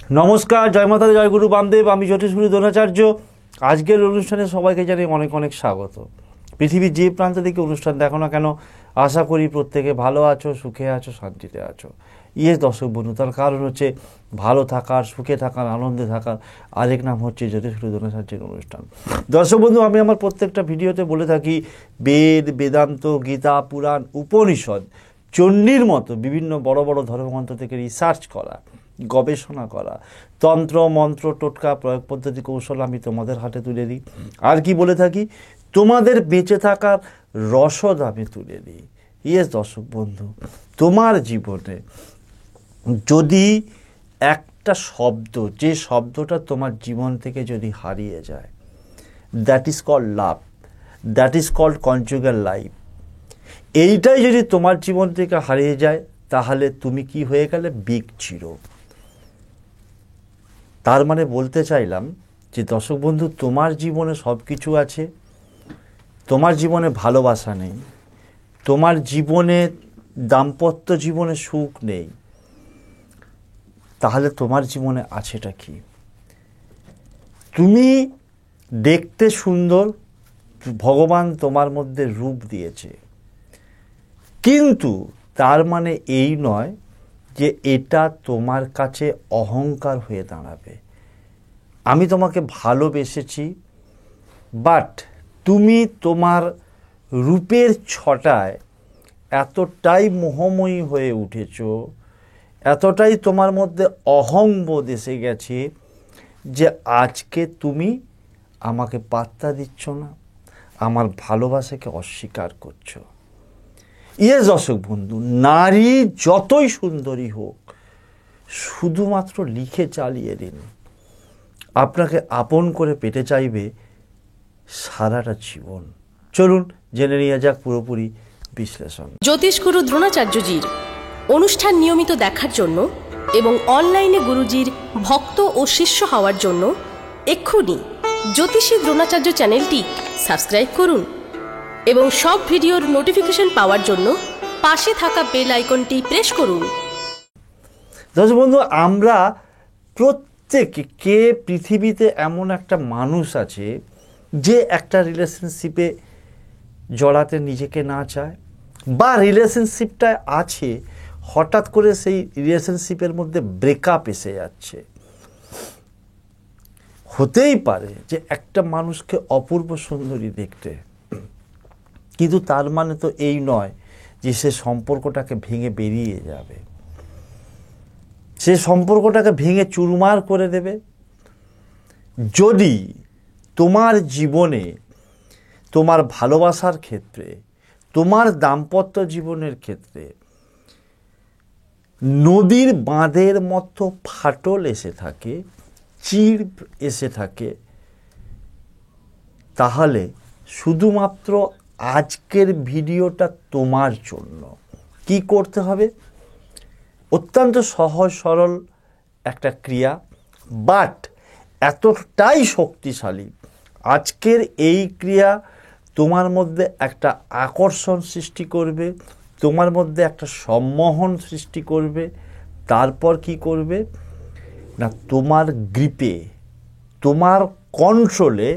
নমস্কার, জয় মাতা, জয় গুরু বামদেব। আমি জ্যোতিষগুরু দ্রোণাচার্য। আজকের অনুষ্ঠানে সবাইকে জানাই অনেক অনেক স্বাগত। পৃথিবীর যে প্রান্ত থেকে অনুষ্ঠান দেখো না কেন, আশা করি প্রত্যেকে ভালো আছো, সুখে আছো, শান্তিতে আছো। দর্শক বন্ধু, তার কারণ হচ্ছে ভালো থাকার, সুখে থাকার, আনন্দে থাকার আরেক নাম হচ্ছে জ্যোতিষগুরু দ্রোণাচার্যের অনুষ্ঠান। দর্শক বন্ধু, আমি আমার প্রত্যেকটা ভিডিওতে বলে থাকি বেদ, বেদান্ত, গীতা, পুরাণ, উপনিষদ, চণ্ডীর মতো বিভিন্ন বড় বড় ধর্মগ্রন্থ থেকে রিসার্চ করা, গবেষণা করা, তন্ত্র মন্ত্র, টোটকা, প্রয়োগ পদ্ধতি, কৌশল আমি তোমাদের হাতে তুলে দিই। আর কি বলে থাকি, তোমাদের বেঁচে থাকার রসদ আমি তুলে দিই। দর্শক বন্ধু, তোমার জীবনে যদি একটা শব্দ, যে শব্দটা তোমার জীবন থেকে যদি হারিয়ে যায়, that is called love, that is called conjugal life. এইটাই যদি তোমার জীবন থেকে হারিয়ে যায়, তাহলে তুমি কি হয়ে গেলে? Big zero. তার মানে বলতে চাইলাম যে দর্শক বন্ধু, তোমার জীবনে সব কিছু আছে, তোমার জীবনে ভালোবাসা নেই, তোমার জীবনে দাম্পত্য জীবনে সুখ নেই, তাহলে তোমার জীবনে আছেটা কি? তুমি দেখতে সুন্দর, ভগবান তোমার মধ্যে রূপ দিয়েছে, কিন্তু তার মানে এই নয় যে এটা তোমার কাছে অহংকার হয়ে দাঁড়াবে। আমি তোমাকে ভালোবেসেছি, বাট তুমি তোমার রূপের ছটায় এতটাই মোহময়ী হয়ে উঠেছ, এতটাই তোমার মধ্যে অহংবোধ এসে গেছে যে আজকে তুমি আমাকে পাত্তা দিচ্ছ না, আমার ভালোবাসাকে অস্বীকার করছো। দর্শক বন্ধু, নারী যতই সুন্দরী হোক, শুধুমাত্র লিখে চালিয়ে দিন, আপনাকে আপন করে পেতে চাইবে সারাটা জীবন। চলুন জেনে নিয়ে যাক পুরোপুরি বিশ্লেষণ। জ্যোতিষগুরু দ্রোণাচার্যজির অনুষ্ঠান নিয়মিত দেখার জন্য এবং অনলাইনে গুরুজির ভক্ত ও শিষ্য হওয়ার জন্য এক্ষুনি জ্যোতিষী দ্রোণাচার্য চ্যানেলটি সাবস্ক্রাইব করুন এবং সব ভিডিওর নোটিফিকেশন পাওয়ার জন্য পাশে থাকা বেল আইকনটি প্রেস করুন। দর্শক বন্ধু, আমরা প্রত্যেকে পৃথিবীতে এমন একটা মানুষ আছে যে একটা রিলেশনশিপে জড়াতে নিজেকে না চায়, বা রিলেশনশিপটায় আছে, হঠাৎ করে সেই রিলেশনশিপের মধ্যে ব্রেকআপ এসে যাচ্ছে। হতেই পারে যে একটা মানুষকে অপূর্ব সুন্দরী দেখতে, কিন্তু তার মানে তো এই নয় যে সে সম্পর্কটাকে ভেঙে বেরিয়ে যাবে, সে সম্পর্কটাকে ভেঙে চুরমার করে দেবে। যদি তোমার জীবনে, তোমার ভালোবাসার ক্ষেত্রে, তোমার দাম্পত্য জীবনের ক্ষেত্রে নদীর বাঁধের মতো ফাটল এসে থাকে, চিড় এসে থাকে, তাহলে শুধুমাত্র আজকের ভিডিওটা তোমার জন্য। কি করতে হবে? অত্যন্ত সহজ সরল একটা ক্রিয়া, বাট এতটাই শক্তিশালী। আজকের এই ক্রিয়া তোমার মধ্যে একটা আকর্ষণ সৃষ্টি করবে, তোমার মধ্যে একটা সম্মোহন সৃষ্টি করবে। তারপর কি করবে না, তোমার গ্রিপে, তোমার কন্ট্রোলে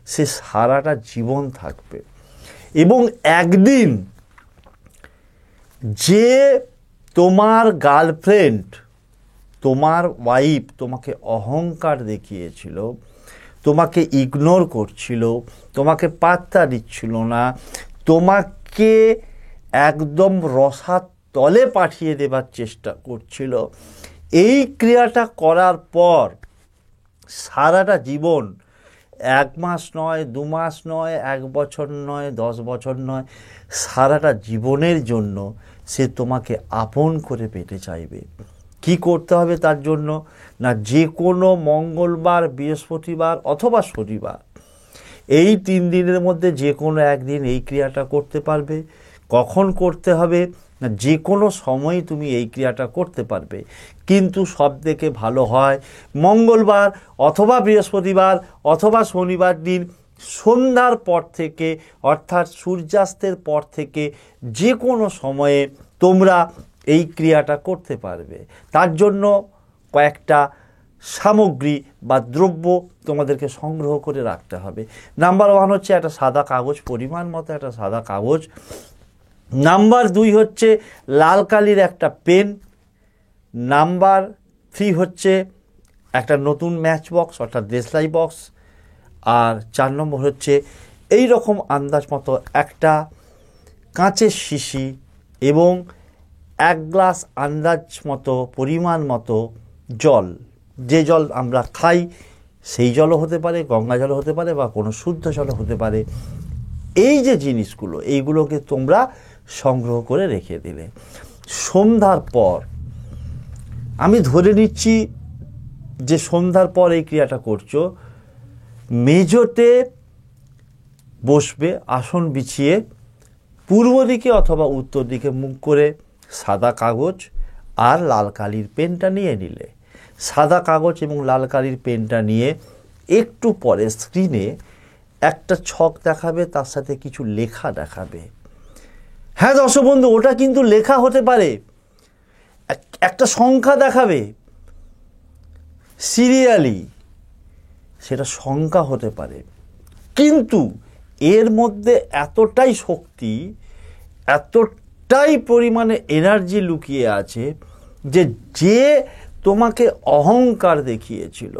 সে সারাটা জীবন থাকবে। এবং একদিন যে তোমার গার্লফ্রেন্ড, তোমার ওয়াইফ তোমাকে অহংকার দেখিয়েছিল, তোমাকে ইগনোর করছিল, তোমাকে পাত্তা দিচ্ছিল না, তোমাকে একদম রসার তলে পাঠিয়ে দেবার চেষ্টা করছিল, এই ক্রিয়াটা করার পর সারাটা জীবন, 1 মাস নয়, 2 মাস নয়, 1 বছর নয়, 10 বছর নয়, সারাটা জীবনের জন্য সে তোমাকে আপন করে পেতে চাইবে। কি করতে হবে তার জন্য? না, যে কোনো মঙ্গলবার, বৃহস্পতিবার অথবা শনিবার, এই 3 দিনের মধ্যে যে কোনো একদিন এই ক্রিয়াটা করতে পারবে। কখন করতে হবে না, যে কোনো সময় তুমি এই ক্রিয়াটা করতে পারবে, কিন্তু সব থেকে ভালো হয় মঙ্গলবার অথবা বৃহস্পতিবার অথবা শনিবার দিন সন্ধ্যার পর থেকে, অর্থাৎ সূর্যাস্তের পর থেকে যে কোনো সময়ে তোমরা এই ক্রিয়াটা করতে পারবে। তার জন্য কয়েকটা সামগ্রী বা দ্রব্য তোমাদেরকে সংগ্রহ করে রাখতে হবে। নাম্বার 1 হচ্ছে একটা সাদা কাগজ, পরিমাণ মতো একটা সাদা কাগজ। নাম্বার 2 হচ্ছে লাল কালির একটা পেন। নাম্বার 3 হচ্ছে একটা নতুন ম্যাচ বক্স অর্থাৎ দেশলাই বক্স। আর 4 নম্বর হচ্ছে এই রকম আন্দাজ মতো একটা কাঁচের শিশি এবং 1 গ্লাস আন্দাজ মতো পরিমাণ মতো জল। যে জল আমরা খাই সেই জলও হতে পারে, গঙ্গা জলও হতে পারে, বা কোনো শুদ্ধ জলও হতে পারে। এই যে জিনিসগুলো, এইগুলোকে তোমরা সংগ্রহ করে রেখে দিলে। সন্ধ্যার পর, আমি ধরে নিচ্ছি যে সন্ধ্যার পর এই ক্রিয়াটা করছো, মেঝোতে বসবে আসন বিছিয়ে, পূর্ব দিকে অথবা উত্তর দিকে মুখ করে, সাদা কাগজ আর লাল কালির পেনটা নিয়ে নিলে। সাদা কাগজ এবং লাল কালির পেনটা নিয়ে একটু পরে স্ক্রিনে একটা ছক দেখাবে, তার সাথে কিছু লেখা দেখাবে। হ্যাঁ দর্শক বন্ধু, ওটা কিন্তু লেখা হতে পারে, একটা সংখ্যা দেখাবে সিরিয়ালি, সেটা সংখ্যা হতে পারে। কিন্তু এর মধ্যে এতটাই শক্তি, এতটাই পরিমাণে এনার্জি লুকিয়ে আছে যে যে তোমাকে অহংকার দেখিয়েছিল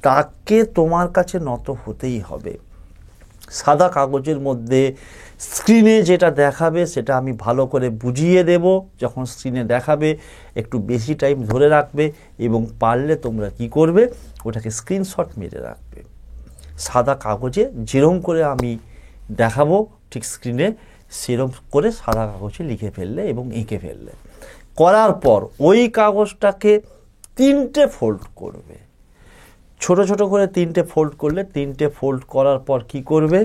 তাকে তোমার কাছে নত হতেই হবে। সাদা কাগজের মধ্যে স্ক্রিনে যেটা দেখাবে সেটা আমি ভালো করে বুঝিয়ে দেব। যখন স্ক্রিনে দেখাবে একটু বেশি টাইম ধরে রাখবে এবং পারলে তোমরা কি করবে, ওটাকে স্ক্রিনশট মেরে রাখবে। সাদা কাগজে যেরকম করে আমি দেখাবো ঠিক স্ক্রিনে সেরকম করে সাদা কাগজে লিখে ফেললে এবং এঁকে ফেললে। করার পর ওই কাগজটাকে 3টে ফোল্ড করবে, ছোট ছোট করে 3টে ফোল্ড করলে, 3টে ফোল্ড করার পর কি করবে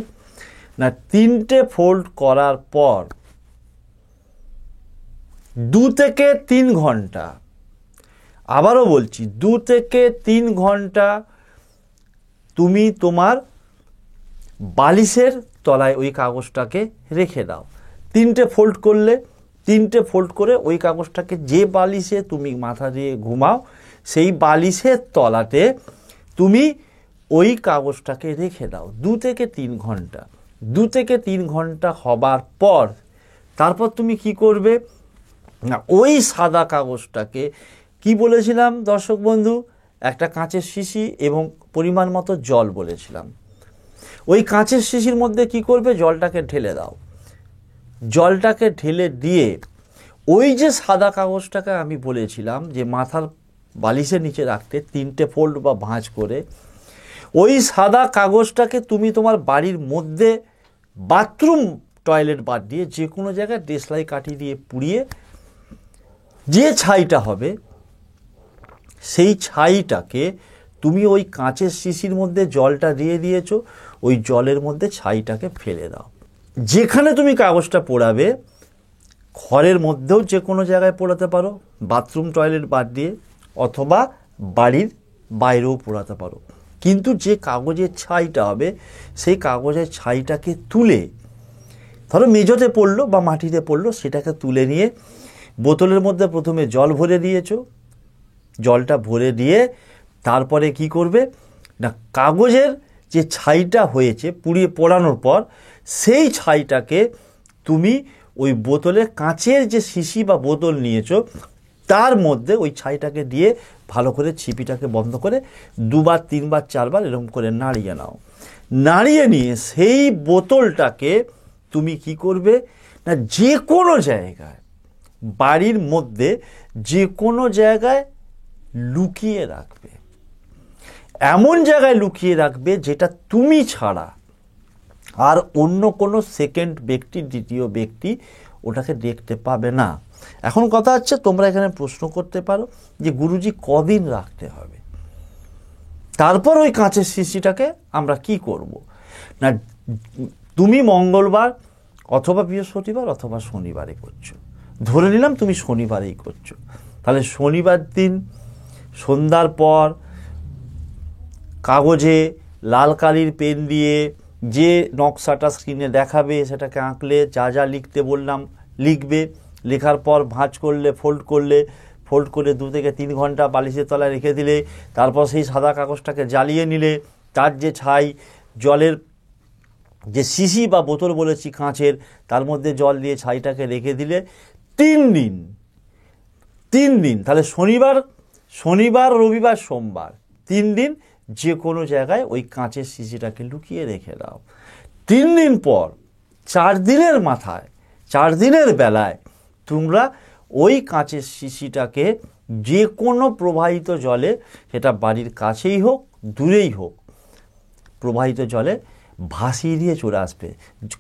না, 3টে ফোল্ড করার পর 2 থেকে 3 ঘন্টা, আবারও বলছি 2 থেকে 3 ঘন্টা তুমি তোমার বালিশের তলায় ওই কাগজটাকে রেখে দাও। 3টে ফোল্ড করলে, 3টে ফোল্ড করে ওই কাগজটাকে যে বালিশে তুমি মাথা দিয়ে ঘুমাও সেই বালিশের তলাতে তুমি ওই কাগজটাকে রেখে দাও 2 থেকে 3 ঘন্টা। 2 থেকে 3 ঘন্টা হবার পর তারপর তুমি কি করবে না, ওই সাদা কাগজটাকে, কি বলেছিলাম দর্শক বন্ধু, একটা কাঁচের শিশি এবং পরিমাণ মতো জল বলেছিলাম। ওই কাঁচের শিশির মধ্যে কি করবে, জলটাকে ঢেলে দাও। জলটাকে ঢেলে দিয়ে ওই যে সাদা কাগজটাকে আমি বলেছিলাম যে মাথার বালিশের নিচে রাখতে 3টে ফোল্ড বা ভাঁজ করে, ওই সাদা কাগজটাকে তুমি তোমার বাড়ির মধ্যে বাথরুম টয়লেট বাদ দিয়ে যে কোনো জায়গায় দেশলাই কাঠি দিয়ে পুড়িয়ে যে ছাইটা হবে সেই ছাইটাকে তুমি ওই কাঁচের শিশির মধ্যে জলটা দিয়ে দিয়েছো, ওই জলের মধ্যে ছাইটাকে ফেলে দাও। যেখানে তুমি কাগজটা পোড়াবে, ঘরের মধ্যেও যে কোনো জায়গায় পোড়াতে পারো, বাথরুম টয়লেট বাদ দিয়ে, অথবা বাড়ির বাইরেও পোড়াতে পারো। কিন্তু যে কাগজের ছাইটা হবে সেই কাগজের ছাইটাকে তুলে, ধরো মেঝোতে পড়লো বা মাটিতে পড়লো, সেটাকে তুলে নিয়ে বোতলের মধ্যে প্রথমে জল ভরে দিয়েছো। জলটা ভরে দিয়ে তারপরে কি করবে না, কাগজের যে ছাইটা হয়েছে পুড়িয়ে পোড়ানোর পর সেই ছাইটাকে তুমি ওই বোতলের, কাঁচের যে শিশি বা বোতল নিয়েছো তার মধ্যে ওই ছাইটাকে দিয়ে ভালো করে ছিপিটাকে বন্ধ করে 2 বার 3 বার 4 বার এরকম করে নাড়িয়ে নাও। নাড়িয়ে নিয়ে সেই বোতলটাকে তুমি কি করবে না, যে কোনো জায়গায়, বাড়ির মধ্যে যে কোনো জায়গায় লুকিয়ে রাখবে। এমন জায়গায় লুকিয়ে রাখবে যেটা তুমি ছাড়া আর অন্য কোনো সেকেন্ড ব্যক্তি, দ্বিতীয় ব্যক্তি ওটাকে দেখতে পাবে না। এখন কথা হচ্ছে, তোমরা এখানে প্রশ্ন করতে পারো যে গুরুজি কদিন রাখতে হবে, তারপর ওই কাঁচের শিশিটাকে আমরা কি করব না, তুমি মঙ্গলবার অথবা বৃহস্পতিবার অথবা শনিবারে করছো, ধরে নিলাম তুমি শনিবারেই করছো, তাহলে শনিবার দিন সন্ধ্যার পর কাগজে লাল কালির পেন দিয়ে যে নকশাটা স্ক্রিনে দেখাবে সেটাকে আঁকলে, যা যা লিখতে বললাম লিখবে। লেখার পর ভাঁজ করলে, ফোল্ড করলে, ফোল্ড করে 2 থেকে 3 ঘন্টা বালিশের তলায় রেখে দিলে, তারপর সেই সাদা কাগজটাকে জ্বালিয়ে নিলে, তার যে ছাই, জলের যে শিশি বা বোতল বলেছি কাঁচের, তার মধ্যে জল দিয়ে ছাইটাকে রেখে দিলে 3 দিন, তাহলে শনিবার রবিবার সোমবার 3 দিন যে কোনো জায়গায় ওই কাঁচের শিশিটাকে লুকিয়ে রেখে দাও। 3 দিন পর 4 দিনের মাথায়, 4 দিনের বেলায় তোমরা ওই কাঁচের শিশিটাকে যে কোনো প্রবাহিত জলে, সেটা বাড়ির কাছেই হোক দূরেই হোক, প্রবাহিত জলে ভাসিয়ে দিয়ে চলে আসবে।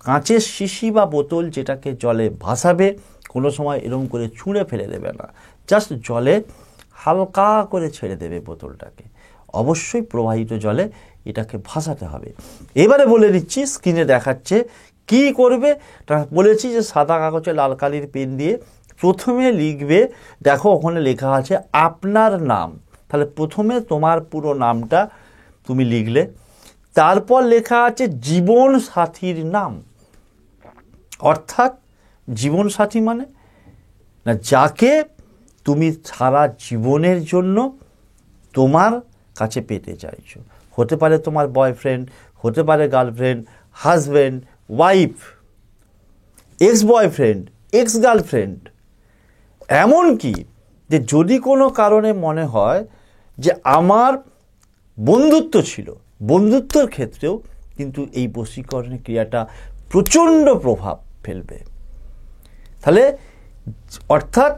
কাঁচের শিশি বা বোতল যেটাকে জলে ভাসাবে, কোনো সময় এরকম করে ছুঁড়ে ফেলে দেবে না, জাস্ট জলে হালকা করে ছেড়ে দেবে বোতলটাকে। অবশ্যই প্রবাহিত জলে এটাকে ভাসাতে হবে। এবারে বলে দিচ্ছি, স্ক্রিনে দেখাচ্ছে কি করবে। বলেছি যে সাদা কাগজে লাল কালির পেন দিয়ে প্রথমে লিখবে, দেখো ওখানে লেখা আছে আপনার নাম, তাহলে প্রথমে তোমার পুরো নামটা তুমি লিখলে, তারপর লেখা আছে জীবন সাথীর নাম, অর্থাৎ জীবন সাথী মানে না, যাকে তুমি সারা জীবনের জন্য তোমার কাছে পেতে চাইছো। হতে পারে তোমার বয়ফ্রেন্ড, হতে পারে girlfriend, husband, wife, ex boyfriend, ex girlfriend. এমনকি যে যদি কোনো কারণে মনে হয় যে আমার বন্ধুত্ব ছিল, বন্ধুত্বের ক্ষেত্রেও কিন্তু এই বশীকরণের ক্রিয়াটা প্রচণ্ড প্রভাব ফেলবে। তাহলে অর্থাৎ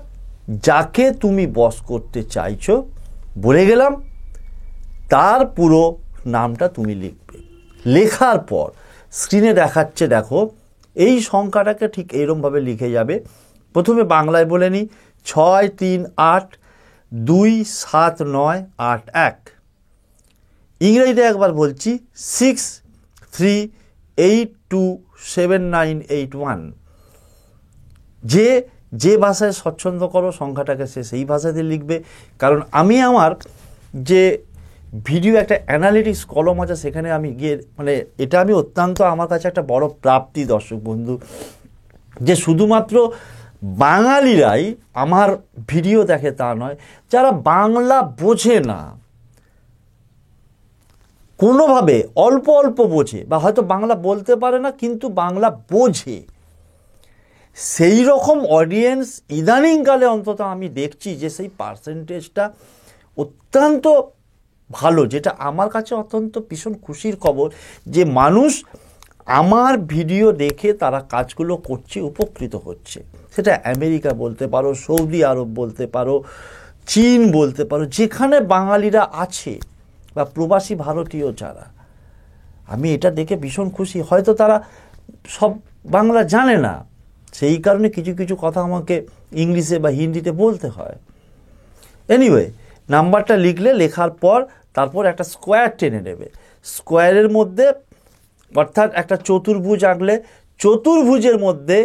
যাকে তুমি বশ করতে চাইছো, বলে গেলাম, তার পুরো নামটা তুমি লিখবে। লেখার পর স্ক্রিনে দেখাচ্ছে, দেখো এই সংখ্যাটাকে ঠিক এইরকমভাবে লিখে যাবে। প্রথমে বাংলায় বলে নিই, 638279881। ইংরেজিতে একবার বলছি, 63827981। যে ভাষায় স্বচ্ছন্দ করো সংখ্যাটাকে সে সেই ভাষাতে লিখবে। কারণ আমি আমার যে ভিডিও একটা অ্যানালিটিক্স কলম আছে, সেখানে আমি গিয়ে এটা আমি অত্যন্ত আমার কাছে একটা বড় প্রাপ্তি দর্শক বন্ধু, যে শুধুমাত্র বাঙালিরাই আমার ভিডিও দেখে তা নয়, যারা বাংলা বোঝে না, কোনোভাবে অল্প বোঝে, বা হয়তো বাংলা বলতে পারে না কিন্তু বাংলা বোঝে, সেই রকম অডিয়েন্স ইদানিংকালে অন্তত আমি দেখছি যে সেই পার্সেন্টেজটা অত্যন্ত ভালো, যেটা আমার কাছে অত্যন্ত ভীষণ খুশির খবর, যে মানুষ আমার ভিডিও দেখে তারা কাজগুলো করছে, উপকৃত হচ্ছে। সেটা আমেরিকা বলতে পারো, সৌদি আরব বলতে পারো, চীন বলতে পারো, যেখানে বাঙালিরা আছে বা প্রবাসী ভারতীয় যারা, আমি এটা দেখে ভীষণ খুশি। হয়তো তারা সব বাংলা জানে না, সেই কারণে কিছু কথা আমাকে ইংলিশে বা হিন্দিতে বলতে হয়। এনিওয়ে, নাম্বারটা লিখলে, লেখার পর তারপর একটা স্কোয়ার টেনে নেবে। স্কোয়ারের মধ্যে, অর্থাৎ একটা চতুর্ভুজ আঁকলে, চতুর্ভুজের মধ্যে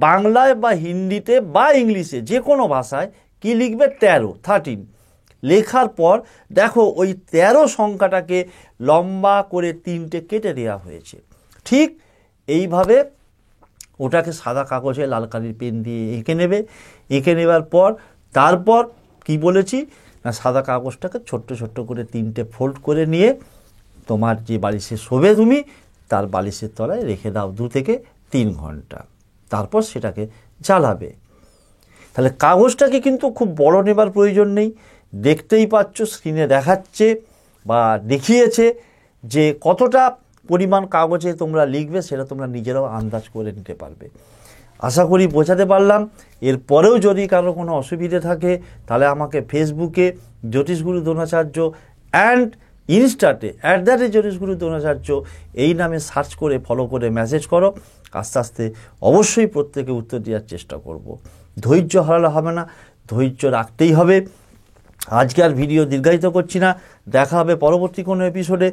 বাংলায় বা হিন্দিতে বা ইংলিশে যে কোনো ভাষায় কি লিখবে, 13। লেখার পর দেখো ওই 13 সংখ্যাটাকে লম্বা করে 3টে কেটে দেওয়া হয়েছে। ঠিক এইভাবে ওটাকে সাদা কাগজে লাল কালির পেন দিয়ে এঁকে নেবে। এঁকে নেবার পর তারপর কি বলেছি না, সাদা কাগজটাকে ছোট্ট করে 3টে ফোল্ড করে নিয়ে তোমার যে বালিশে শোবে তুমি, তার বালিশের তলায় রেখে দাও 2 থেকে 3 ঘন্টা। তারপর সেটাকে জ্বালাবে। তাহলে কাগজটাকে কিন্তু খুব বড় নেবার প্রয়োজন নেই। দেখতেই পাচ্ছ, স্ক্রিনে দেখাচ্ছে বা দেখিয়েছে যে কতটা পরিমাণ কাগজে তোমরা লিখবে, সেটা তোমরা নিজেরাও আন্দাজ করে নিতে পারবে। আশা করি বোঝাতে পারলাম। এরপরেও যদি কারো কোনো অসুবিধে থাকে, তাহলে আমাকে ফেসবুকে জ্যোতিষগুরু দ্রোণাচার্য অ্যান্ড ইনস্টাতে @জ্যোতিষগুরু দ্রোণাচার্য এই নামে সার্চ করে ফলো করে মেসেজ করো। আস্তে আস্তে অবশ্যই প্রত্যেকে উত্তর দেওয়ার চেষ্টা করব। ধৈর্য হারালে হবে না, ধৈর্য রাখতেই হবে। আজকে আর ভিডিও দীর্ঘায়িত করছি না, দেখা হবে পরবর্তী কোনো এপিসোডে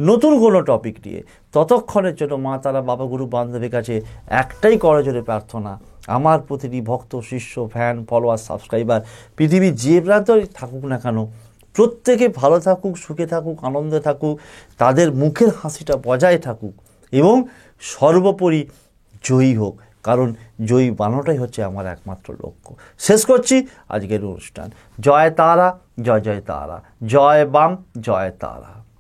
নতুন কোনো টপিক নিয়ে। ততক্ষণের জন্য মা তারা, বাবা, গুরু, বান্ধবের কাছে একটাই করজোড়ে প্রার্থনা, আমার প্রতিটি ভক্ত, শিষ্য, ফ্যান, ফলোয়ার, সাবস্ক্রাইবার পৃথিবীর যে প্রান্তেই থাকুক না কেন, প্রত্যেকে ভালো থাকুক, সুখে থাকুক, আনন্দে থাকুক, তাদের মুখের হাসিটা বজায় থাকুক এবং সর্বোপরি জয়ী হোক। কারণ জয়ী বানানোটাই হচ্ছে আমার একমাত্র লক্ষ্য। শেষ করছি আজকের অনুষ্ঠান। জয় তারা, জয় জয় তারা, জয় বাম, জয় তারা।